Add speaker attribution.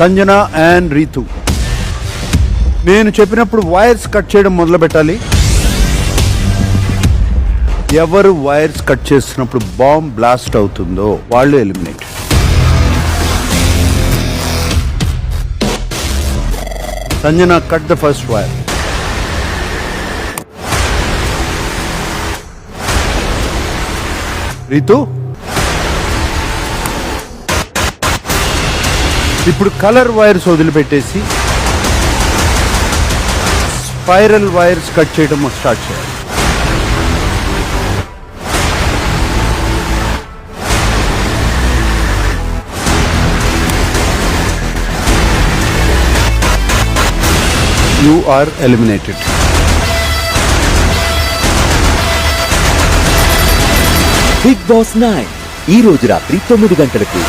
Speaker 1: Sanjana and Ritu, నేను చెప్పినప్పుడు wires cut చేయడం మొదలు పెట్టాలి. ఎవరు వైర్స్ కట్ చేస్తున్నప్పుడు బాంబ్ బ్లాస్ట్ అవుతుందో వాళ్ళు eliminate. Sanjana, cut the first wire. Ritu, ఇప్పుడు కలర్ వైర్స్ వదిలిపెట్టేసి స్పైరల్ వైర్స్ కట్ చేయడం స్టార్ట్ చేయాలి. You are eliminated.
Speaker 2: Big Boss 9 ఈ రోజు రాత్రి 9 గంటలకు.